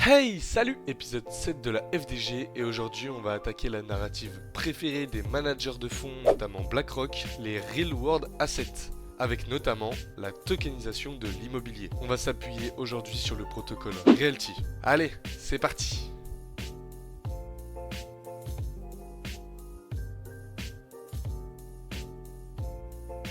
Hey, salut! Épisode 7 de la FDG et aujourd'hui on va attaquer la narrative préférée des managers de fonds, notamment BlackRock, les Real World Assets, avec notamment la tokenisation de l'immobilier. On va s'appuyer aujourd'hui sur le protocole Realty. Allez, c'est parti!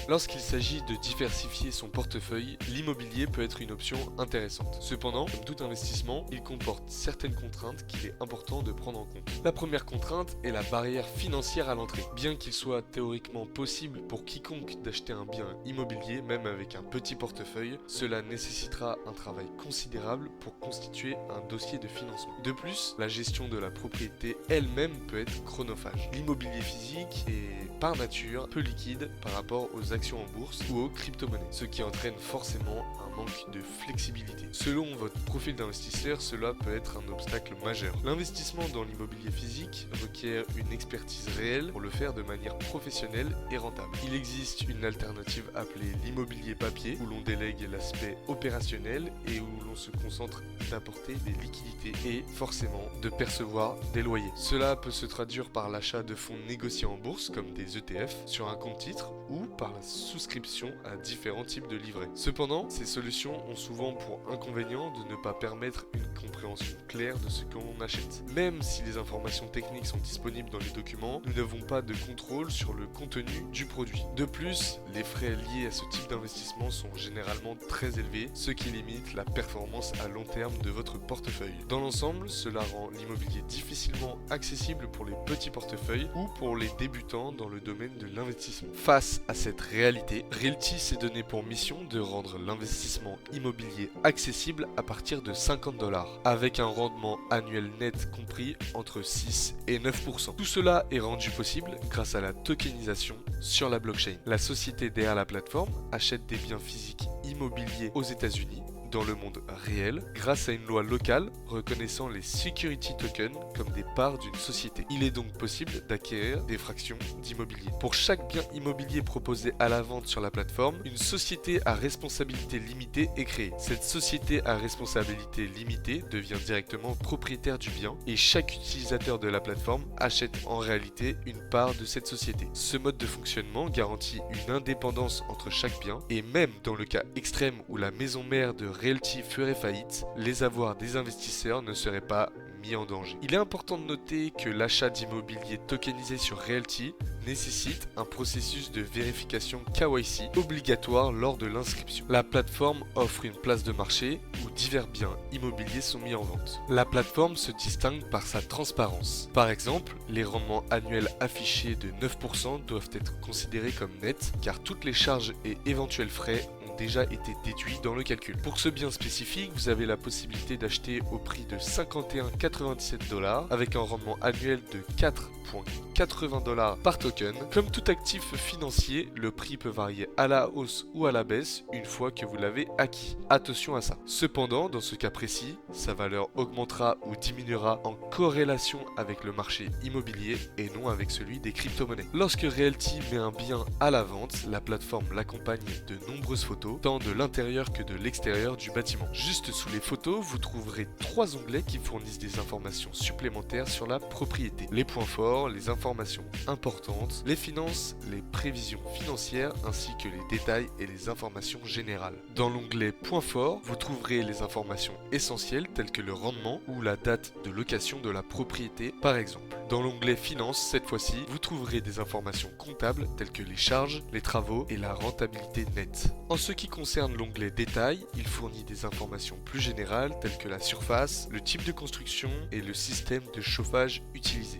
Lorsqu'il s'agit de diversifier son portefeuille, l'immobilier peut être une option intéressante. Cependant, comme tout investissement, il comporte certaines contraintes qu'il est important de prendre en compte. La première contrainte est la barrière financière à l'entrée. Bien qu'il soit théoriquement possible pour quiconque d'acheter un bien immobilier, même avec un petit portefeuille, cela nécessitera un travail considérable pour constituer un dossier de financement. De plus, la gestion de la propriété elle-même peut être chronophage. L'immobilier physique est par nature peu liquide par rapport aux actions en bourse ou aux crypto-monnaies, ce qui entraîne forcément un manque de flexibilité. Selon votre profil d'investisseur, cela peut être un obstacle majeur. L'investissement dans l'immobilier physique requiert une expertise réelle pour le faire de manière professionnelle et rentable. Il existe une alternative appelée l'immobilier papier, où l'on délègue l'aspect opérationnel et où l'on se concentre d'apporter des liquidités et forcément de percevoir des loyers. Cela peut se traduire par l'achat de fonds négociés en bourse comme des ETF sur un compte titre ou par la souscription à différents types de livrets. Cependant, ces solutions ont souvent pour inconvénient de ne pas permettre une compréhension claire de ce qu'on achète. Même si les informations techniques sont disponibles dans les documents, nous n'avons pas de contrôle sur le contenu du produit. De plus, les frais liés à ce type d'investissement sont généralement très élevés, ce qui limite la performance à long terme de votre portefeuille. Dans l'ensemble, cela rend l'immobilier difficilement accessible pour les petits portefeuilles ou pour les débutants dans le domaine de l'investissement. Face à cette réalité, Realty s'est donné pour mission de rendre l'investissement immobilier accessible à partir de 50 $, avec un rendement annuel net compris entre 6 et 9%. Tout cela est rendu possible grâce à la tokenisation sur la blockchain. La société derrière la plateforme achète des biens physiques immobiliers aux États-Unis dans le monde réel grâce à une loi locale reconnaissant les security tokens comme des parts d'une société. Il est donc possible d'acquérir des fractions d'immobilier. Pour chaque bien immobilier proposé à la vente sur la plateforme, une société à responsabilité limitée est créée. Cette société à responsabilité limitée devient directement propriétaire du bien et chaque utilisateur de la plateforme achète en réalité une part de cette société. Ce mode de fonctionnement garantit une indépendance entre chaque bien et même dans le cas extrême où la maison mère de Realty ferait faillite, les avoirs des investisseurs ne seraient pas mis en danger. Il est important de noter que l'achat d'immobilier tokenisé sur Realty nécessite un processus de vérification KYC obligatoire lors de l'inscription. La plateforme offre une place de marché où divers biens immobiliers sont mis en vente. La plateforme se distingue par sa transparence. Par exemple, les rendements annuels affichés de 9% doivent être considérés comme nets car toutes les charges et éventuels frais déjà été déduits dans le calcul. Pour ce bien spécifique, vous avez la possibilité d'acheter au prix de 51,97 $ avec un rendement annuel de 4,80 $ par token. Comme tout actif financier, le prix peut varier à la hausse ou à la baisse une fois que vous l'avez acquis. Attention à ça. Cependant, dans ce cas précis, sa valeur augmentera ou diminuera en corrélation avec le marché immobilier et non avec celui des crypto-monnaies. Lorsque Realty met un bien à la vente, la plateforme l'accompagne de nombreuses photos, tant de l'intérieur que de l'extérieur du bâtiment. Juste sous les photos, vous trouverez 3 onglets qui fournissent des informations supplémentaires sur la propriété. Les points forts, les informations importantes, les finances, les prévisions financières ainsi que les détails et les informations générales. Dans l'onglet points forts, vous trouverez les informations essentielles telles que le rendement ou la date de location de la propriété par exemple. Dans l'onglet finances, cette fois-ci, vous trouverez des informations comptables telles que les charges, les travaux et la rentabilité nette. En ce qui concerne l'onglet détails, il fournit des informations plus générales telles que la surface, le type de construction et le système de chauffage utilisé.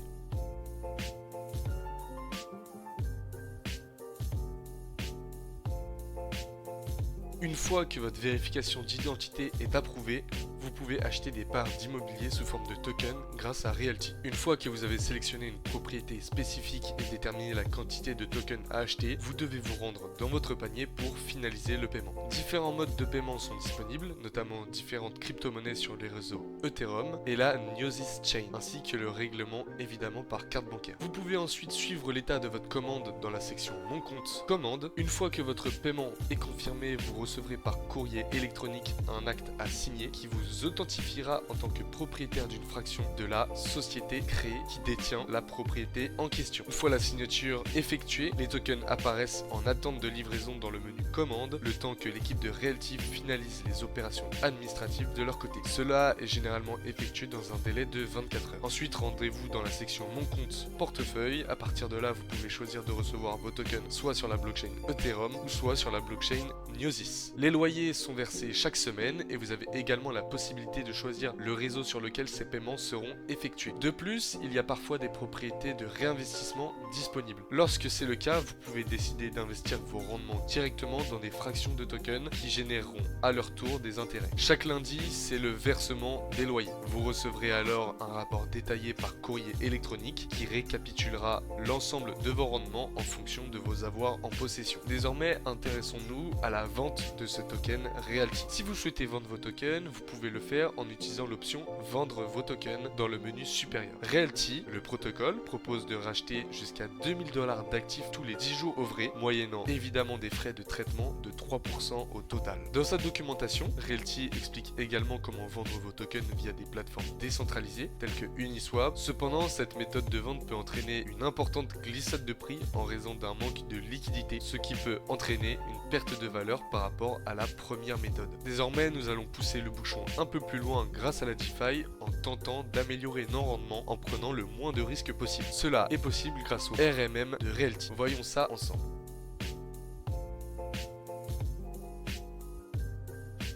Une fois que votre vérification d'identité est approuvée, vous pouvez acheter des parts d'immobilier sous forme de token grâce à Realty. Une fois que vous avez sélectionné une propriété spécifique et déterminé la quantité de tokens à acheter, vous devez vous rendre dans votre panier pour finaliser le paiement. Différents modes de paiement sont disponibles, notamment différentes crypto-monnaies sur les réseaux Ethereum et la Gnosis Chain, ainsi que le règlement évidemment par carte bancaire. Vous pouvez ensuite suivre l'état de votre commande dans la section Mon compte commande. Une fois que votre paiement est confirmé, vous recevrez par courrier électronique un acte à signer qui vous authentifiera en tant que propriétaire d'une fraction de la société créée qui détient la propriété en question. Une fois la signature effectuée, les tokens apparaissent en attente de livraison dans le menu commande, le temps que l'équipe de Realty finalise les opérations administratives de leur côté. Cela est généralement effectué dans un délai de 24 heures. Ensuite, rendez-vous dans la section Mon compte portefeuille. À partir de là, vous pouvez choisir de recevoir vos tokens soit sur la blockchain Ethereum ou soit sur la blockchain Gnosis. Les loyers sont versés chaque semaine et vous avez également la possibilité de choisir le réseau sur lequel ces paiements seront effectués. De plus, il y a parfois des propriétés de réinvestissement disponibles. Lorsque c'est le cas, vous pouvez décider d'investir vos rendements directement dans des fractions de tokens qui généreront à leur tour des intérêts. Chaque lundi, c'est le versement des loyers. Vous recevrez alors un rapport détaillé par courrier électronique qui récapitulera l'ensemble de vos rendements en fonction de vos avoirs en possession. Désormais, intéressons-nous à la vente de ce token Realty. Si vous souhaitez vendre vos tokens, vous pouvez le faire en utilisant l'option Vendre vos tokens dans le menu supérieur. Realty, le protocole, propose de racheter jusqu'à 2000 $ d'actifs tous les 10 jours ouvrés, moyennant évidemment des frais de traitement de 3% au total. Dans sa documentation, Realty explique également comment vendre vos tokens via des plateformes décentralisées telles que Uniswap. Cependant, cette méthode de vente peut entraîner une importante glissade de prix en raison d'un manque de liquidité, ce qui peut entraîner une perte de valeur par rapport à la première méthode. Désormais, nous allons pousser le bouchon un peu plus loin grâce à la DeFi en tentant d'améliorer nos rendements en prenant le moins de risques possible. Cela est possible grâce au RMM de Realty. Voyons ça ensemble.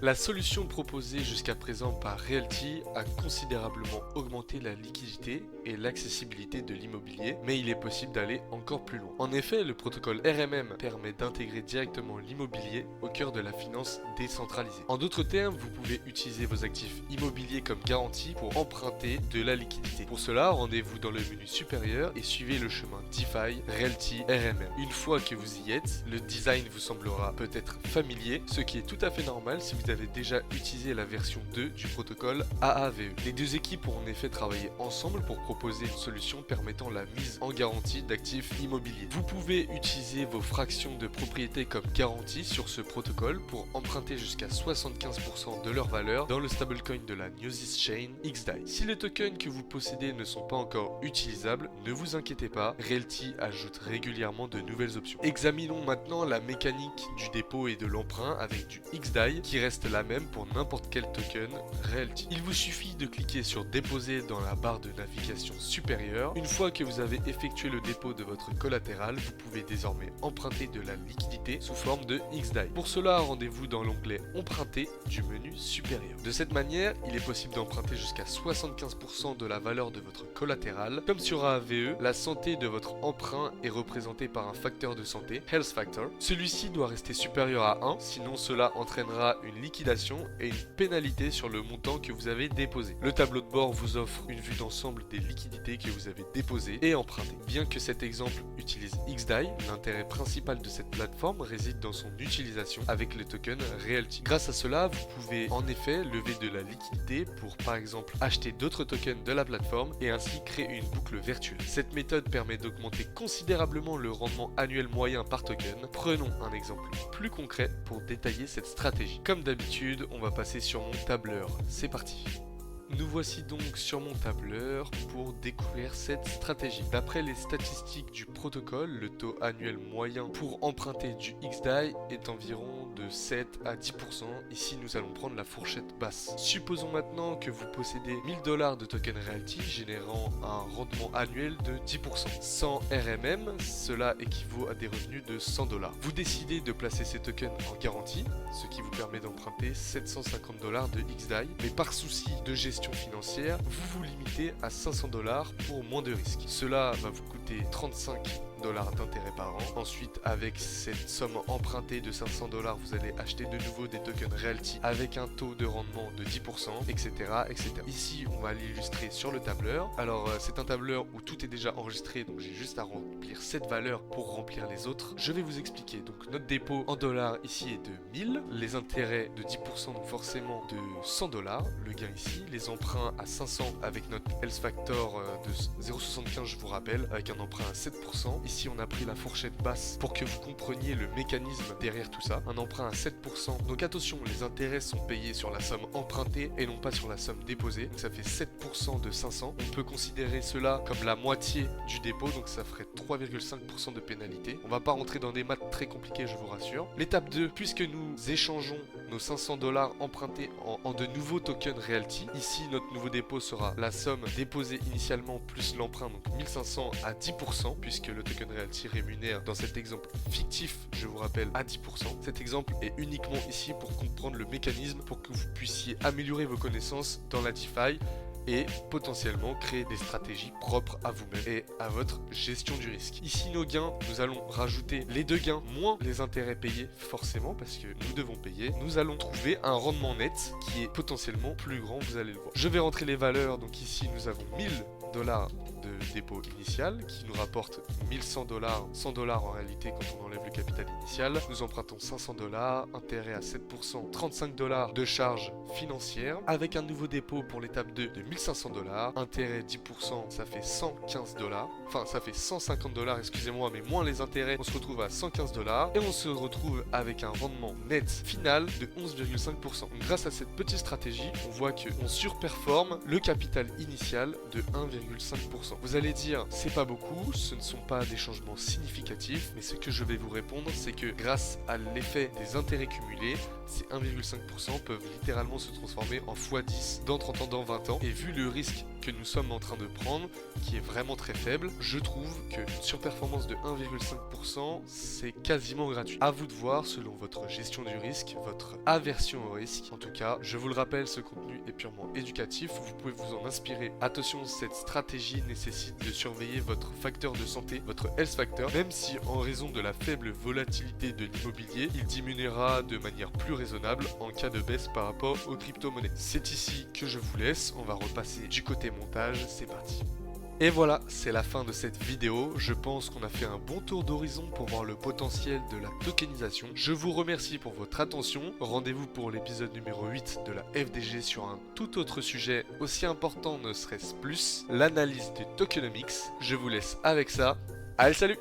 La solution proposée jusqu'à présent par Realty a considérablement augmenté la liquidité et l'accessibilité de l'immobilier, mais il est possible d'aller encore plus loin. En effet, le protocole RMM permet d'intégrer directement l'immobilier au cœur de la finance décentralisée. En d'autres termes, vous pouvez utiliser vos actifs immobiliers comme garantie pour emprunter de la liquidité. Pour cela, rendez-vous dans le menu supérieur et suivez le chemin DeFi Realty RMM. Une fois que vous y êtes, le design vous semblera peut-être familier, ce qui est tout à fait normal si vous avez déjà utilisé la version 2 du protocole AAVE. Les deux équipes ont en effet travaillé ensemble pour proposer une solution permettant la mise en garantie d'actifs immobiliers. Vous pouvez utiliser vos fractions de propriété comme garantie sur ce protocole pour emprunter jusqu'à 75% de leur valeur dans le stablecoin de la Gnosis Chain XDAI. Si les tokens que vous possédez ne sont pas encore utilisables, ne vous inquiétez pas, Realty ajoute régulièrement de nouvelles options. Examinons maintenant la mécanique du dépôt et de l'emprunt avec du XDAI qui reste la même pour n'importe quel token Realty. Il vous suffit de cliquer sur déposer dans la barre de navigation supérieure. Une fois que vous avez effectué le dépôt de votre collatéral, vous pouvez désormais emprunter de la liquidité sous forme de XDAI. Pour cela, rendez-vous dans l'onglet emprunter du menu supérieur. De cette manière, il est possible d'emprunter jusqu'à 75% de la valeur de votre collatéral. Comme sur AAVE, la santé de votre emprunt est représentée par un facteur de santé, Health Factor. Celui-ci doit rester supérieur à 1, sinon cela entraînera une liquidation et une pénalité sur le montant que vous avez déposé. Le tableau de bord vous offre une vue d'ensemble des liquidités que vous avez déposées et empruntées. Bien que cet exemple utilise XDAI, l'intérêt principal de cette plateforme réside dans son utilisation avec le token Realty. Grâce à cela, vous pouvez en effet lever de la liquidité pour par exemple acheter d'autres tokens de la plateforme et ainsi créer une boucle vertueuse. Cette méthode permet d'augmenter considérablement le rendement annuel moyen par token. Prenons un exemple plus concret pour détailler cette stratégie. Comme d'habitude, on va passer sur mon tableur. C'est parti. Nous voici donc sur mon tableur pour découvrir cette stratégie. D'après les statistiques du protocole, le taux annuel moyen pour emprunter du XDAI est environ de 7 à 10%. Ici, nous allons prendre la fourchette basse. Supposons maintenant que vous possédez 1000 $ de token Realty générant un rendement annuel de 10%. Sans RMM, cela équivaut à des revenus de 100 $. Vous décidez de placer ces tokens en garantie, ce qui vous permet d'emprunter 750 $ de XDAI, mais par souci de gestion financière, vous vous limitez à 500 $ pour moins de risques. Cela va vous coûter 35 $ d'intérêt par an. Ensuite, avec cette somme empruntée de 500 $, vous allez acheter de nouveau des tokens Realty avec un taux de rendement de 10%, etc., etc. Ici, on va l'illustrer sur le tableur. Alors, c'est un tableur où tout est déjà enregistré, donc j'ai juste à remplir cette valeur pour remplir les autres. Je vais vous expliquer. Donc, notre dépôt en dollars ici est de 1000, les intérêts de 10%, donc forcément de 100 $, le gain ici, les emprunts à 500 avec notre Health Factor de 0,75, je vous rappelle, avec un emprunt à 7%. ici on a pris la fourchette basse pour que vous compreniez le mécanisme derrière tout ça. Un emprunt à 7%, donc attention, les intérêts sont payés sur la somme empruntée et non pas sur la somme déposée. Donc ça fait 7% de 500. On peut considérer cela comme la moitié du dépôt, donc ça ferait 3,5% de pénalité. On va pas rentrer dans des maths très compliquées, je vous rassure. L'étape 2, puisque nous échangeons nos 500 $ empruntés en de nouveaux tokens Realty, ici notre nouveau dépôt sera la somme déposée initialement plus l'emprunt, donc 1500 à 10%, puisque le token Realty rémunère dans cet exemple fictif, je vous rappelle, à 10%. Cet exemple est uniquement ici pour comprendre le mécanisme, pour que vous puissiez améliorer vos connaissances dans la DeFi et potentiellement créer des stratégies propres à vous-même et à votre gestion du risque. Ici nos gains, nous allons rajouter les deux gains moins les intérêts payés forcément parce que nous devons payer. Nous allons trouver un rendement net qui est potentiellement plus grand, vous allez le voir. Je vais rentrer les valeurs, donc ici nous avons 1000 $ de dépôt initial qui nous rapporte 1100 $, 100 $ en réalité quand on enlève le capital initial. Nous empruntons 500 $, intérêt à 7%, 35 $ de charges financières avec un nouveau dépôt pour l'étape 2 de 1500 $, intérêt 10%, ça fait 115 $, enfin ça fait 150 $, excusez-moi, mais moins les intérêts, on se retrouve à 115 $ et on se retrouve avec un rendement net final de 11,5%. Donc, grâce à cette petite stratégie, on voit qu'on surperforme le capital initial de 1,5%. Vous allez dire, c'est pas beaucoup, ce ne sont pas des changements significatifs, mais ce que je vais vous répondre, c'est que grâce à l'effet des intérêts cumulés, ces 1,5% peuvent littéralement se transformer en x10 dans 30 ans, dans 20 ans. Et vu le risque que nous sommes en train de prendre, qui est vraiment très faible, je trouve qu'une surperformance de 1,5%, c'est quasiment gratuit. À vous de voir selon votre gestion du risque, votre aversion au risque. En tout cas, je vous le rappelle, ce contenu est purement éducatif, vous pouvez vous en inspirer. Attention, cette stratégie nécessite de surveiller votre facteur de santé, votre health factor, même si en raison de la faible volatilité de l'immobilier, il diminuera de manière plus raisonnable en cas de baisse par rapport aux crypto-monnaies. C'est ici que je vous laisse, on va repasser du côté montage, c'est parti. Et voilà, c'est la fin de cette vidéo. Je pense qu'on a fait un bon tour d'horizon pour voir le potentiel de la tokenisation. Je vous remercie pour votre attention. Rendez-vous pour l'épisode numéro 8 de la FDG sur un tout autre sujet aussi important ne serait-ce plus, l'analyse des tokenomics. Je vous laisse avec ça. Allez, salut!